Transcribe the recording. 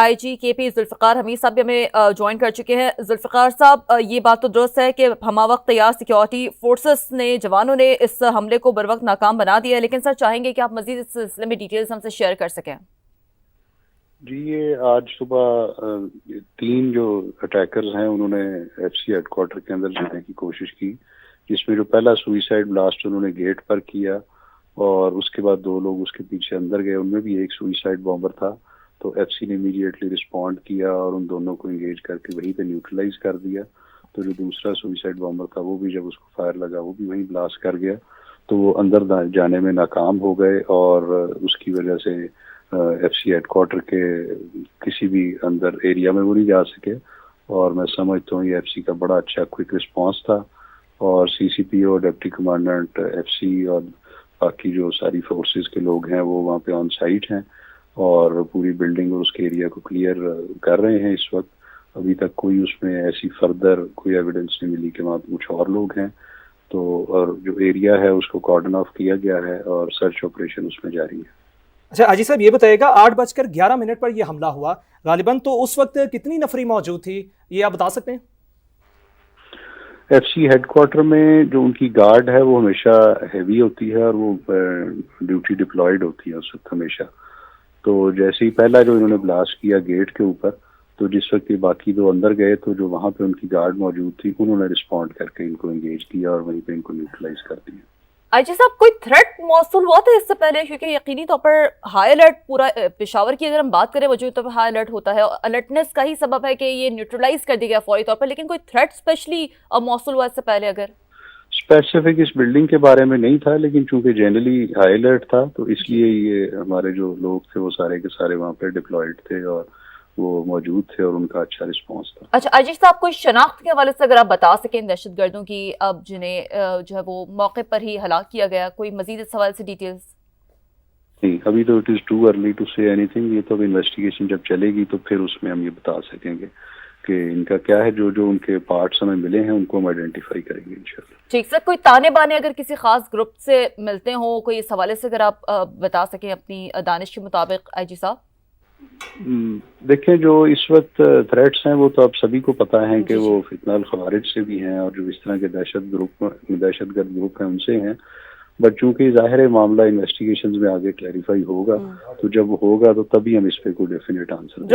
آئی جی کے پی ذوالفقار حمید صاحب بھی ہمیں جوائن کر چکے ہیں۔ ذوالفقار صاحب، یہ بات تو درست ہے کہ ہمہ وقت تیار سیکیورٹی فورسز نے، جوانوں نے اس حملے کو بر وقت ناکام بنا دیا ہے، لیکن سر چاہیں گے کہ آپ مزید اس سلسلے میں ڈیٹیلز ہم سے شیئر کر سکیں۔ جی، یہ آج صبح 3 جو اٹیکرز ہیں انہوں نے ایف سی ہیڈ کوارٹر کے اندر جانے کی کوشش کی، جس میں جو پہلا سوئسائڈ بلاسٹ انہوں نے گیٹ پر کیا اور اس کے بعد 2 لوگ اس کے پیچھے اندر گئے، ان میں بھی ایک سوئسائڈ بامبر تھا۔ تو ایف سی نے امیڈیٹلی رسپونڈ کیا اور ان دونوں کو انگیج کر کے وہیں پہ نیوٹرلائز کر دیا۔ تو جو دوسرا سوئسائڈ بامبر تھا وہ بھی جب اس کو فائر لگا وہ بھی وہیں بلاسٹ کر گیا، تو وہ اندر جانے میں ناکام ہو گئے اور اس کی وجہ سے ایف سی ہیڈ کوارٹر کے کسی بھی اندر ایریا میں وہ نہیں جا سکے۔ اور میں سمجھتا ہوں یہ ایف سی کا بڑا اچھا کوئک رسپانس تھا، اور سی سی پی او، ڈپٹی کمانڈنٹ ایف سی اور باقی جو ساری فورسز کے لوگ ہیں وہ وہاں پہ آن سائٹ ہیں اور پوری بلڈنگ اور اس کے ایریا کو کلیئر کر رہے ہیں۔ اس وقت ابھی تک کوئی اس میں ایسی فردر کوئی ایویڈنس نہیں ملی کہ وہاں پہ کچھ اور لوگ ہیں، تو اور جو ایریا ہے اس کو کارڈن آف کیا گیا ہے اور سرچ آپریشن اس میں جاری ہے۔ اچھا اجی صاحب، یہ بتائیے گا 8:11 پر یہ حملہ ہوا، غالباً تو اس وقت کتنی نفری موجود تھی، یہ آپ بتا سکتے ہیں؟ ایف سی ہیڈ کوارٹر میں جو ان کی گارڈ ہے وہ ہمیشہ ہیوی ہوتی ہے اور وہ ڈیوٹی ڈپلائیڈ ہوتی ہے اس وقت ہمیشہ۔ تو جیسے ہی پہلا جو انہوں نے بلاسٹ کیا گیٹ کے اوپر، تو جس وقت یہ باقی 2 اندر گئے تو جو وہاں پہ ان کی گارڈ موجود تھی انہوں نے رسپونڈ کر کے ان کو انگیج کیا اور وہیں پہ ان کو نیوٹرلائز کر دیا۔ آئی جی صاحب، کوئی تھریٹ موصول ہوا تھا اس سے پہلے؟ کیونکہ یقینی طور پر ہائی الرٹ پورا پشاور کی اگر ہم بات کریں وجود طور پر ہائی الرٹ ہوتا ہے، الرٹنس کا ہی سبب ہے کہ یہ نیوٹرلائز کر دیا گیا فوری طور پر، لیکن کوئی تھریٹ اسپیشلی موصول ہوا اس سے پہلے؟ اگر اسپیسیفک اس بلڈنگ کے بارے میں نہیں تھا، لیکن چونکہ جنرلی ہائی الرٹ تھا تو اس لیے یہ ہمارے جو لوگ تھے وہ سارے کے سارے وہاں پہ ڈپلائیڈ تھے اور وہ موجود تھے اور ان کا اچھا رسپانس تھا۔ اچھا اجی صاحب، کوئی شناخت کے حوالے سے اگر آپ بتا سکیں دہشت گردوں کی، اب جنہیں جو ہے وہ موقع پر ہی ہلاک کیا گیا، کوئی مزید اس حوالے سے ڈیٹیلز؟ نہیں، ابھی تو it is too early to say اینی تھنگ۔ یہ تو اب انویسٹیگیشن جب چلے گی تو پھر اس میں ہم یہ بتا سکیں گے کہ ان کا کیا ہے، جو ان کے پارٹس ہمیں ملے ہیں ان کو ہم آئیڈینٹیفائی کریں گے انشاءاللہ۔ ٹھیک سر، کوئی تانے بانے اگر کسی خاص گروپ سے ملتے ہوں، کوئی اس حوالے سے اگر آپ بتا سکیں اپنی دانش کے مطابق آئی جی صاحف؟ دیکھیں، جو اس وقت تھریٹس ہیں وہ تو آپ سبھی کو پتہ ہیں کہ جی وہ فتنہ الخوارج سے بھی ہیں اور جو اس طرح کے دہشت گرد گروپ ہیں ان سے ہیں، بٹ چونکہ ظاہر معاملہ انویسٹیگیشنز میں آگے کلیریفائی ہوگا، تو جب ہوگا تو تبھی ہم اس پہ کوئی ڈیفینیٹ آنسر دیں۔